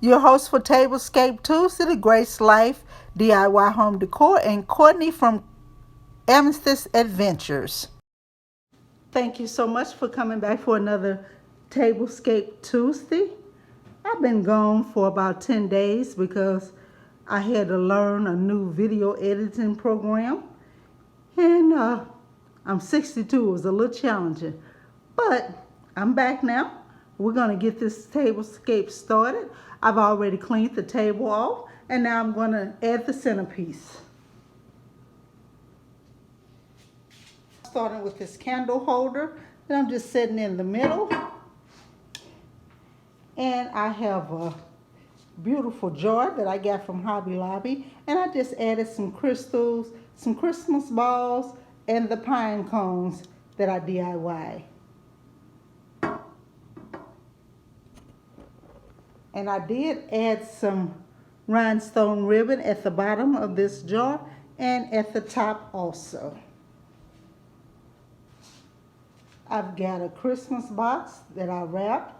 your host for Tablescape Tuesday, the Grace Life DIY Home Decor, and Courtney from Amethyst Adventures. Thank you so much for coming back for another Tablescape Tuesday. I've been gone for about 10 days because I had to learn a new video editing program. And I'm 62, it was a little challenging. But I'm back now. We're going to get this tablescape started. I've already cleaned the table off, and now I'm going to add the centerpiece. Starting with this candle holder, and I'm just sitting in the middle. And I have a beautiful jar that I got from Hobby Lobby, and I just added some crystals, some Christmas balls, and the pine cones that I DIY. And I did add some rhinestone ribbon at the bottom of this jar and at the top also. I've got a Christmas box that I wrapped,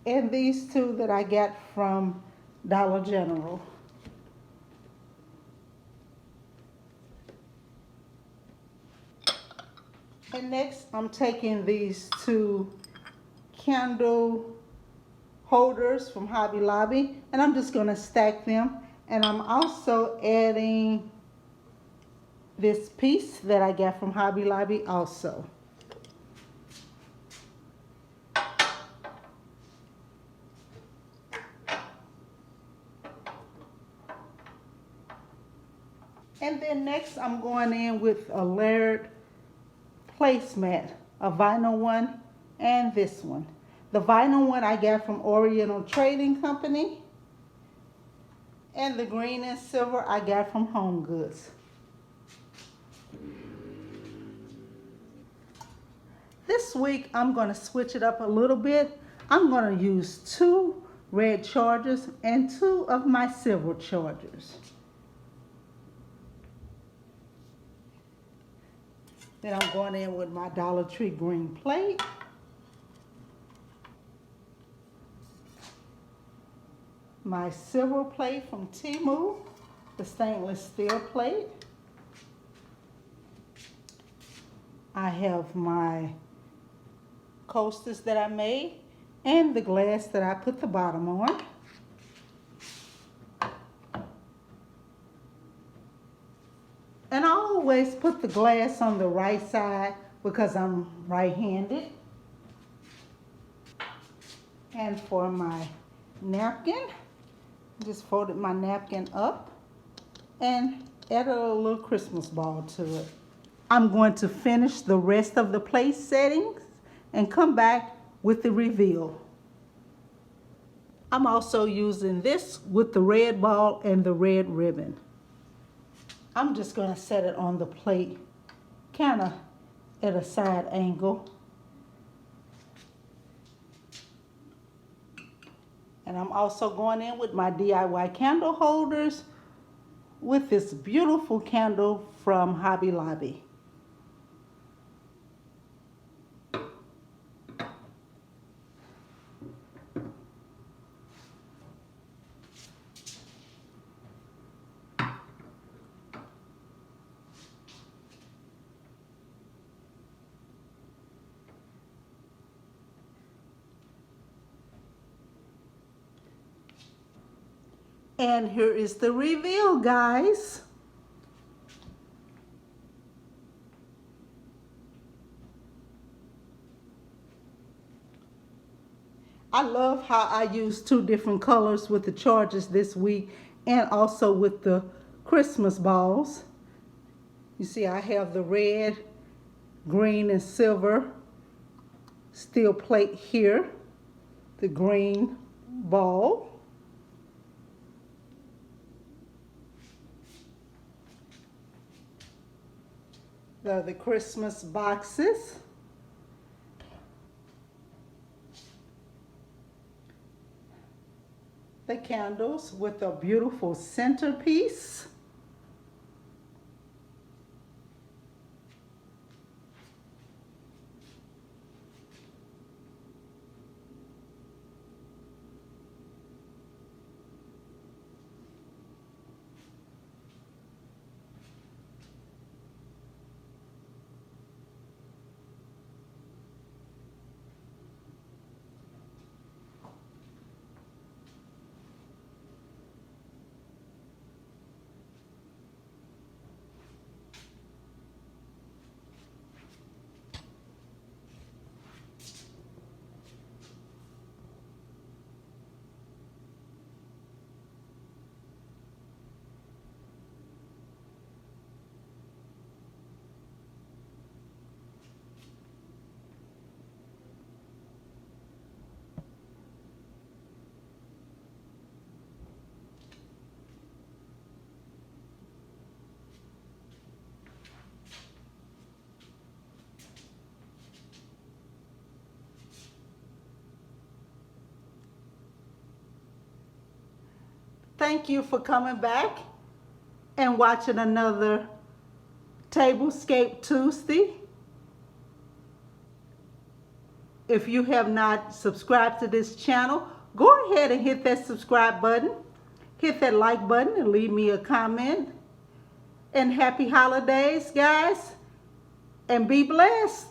and these two that I got from Dollar General. And next I'm taking these two candle holders from Hobby Lobby, and I'm just going to stack them. And I'm also adding this piece that I got from Hobby Lobby also. And then next I'm going in with a layered placemat, a vinyl one and this one. The vinyl one I got from Oriental Trading Company, and the green and silver I got from Home Goods. This week I'm going to switch it up a little bit. I'm going to use 2 red chargers and 2 of my silver chargers. Then I'm going in with my Dollar Tree green plate. My silver plate from Temu, the stainless steel plate. I have my coasters that I made and the glass that I put the bottom on. And I always put the glass on the right side because I'm right-handed. And for my napkin, just folded my napkin up and added a little Christmas ball to it. I'm going to finish the rest of the place settings and come back with the reveal. I'm also using this with the red ball and the red ribbon. I'm just going to set it on the plate kind of at a side angle. And I'm also going in with my DIY candle holders with this beautiful candle from Hobby Lobby. And here is the reveal, guys. I love how I used 2 different colors with the chargers this week and also with the Christmas balls. You see I have the red, green, and silver steel plate here, the green ball. The Christmas boxes. The candles with a beautiful centerpiece. Thank you for coming back and watching another Tablescape Tuesday. If you have not subscribed to this channel, go ahead and hit that subscribe button. Hit that like button and leave me a comment. And happy holidays, guys. And be blessed.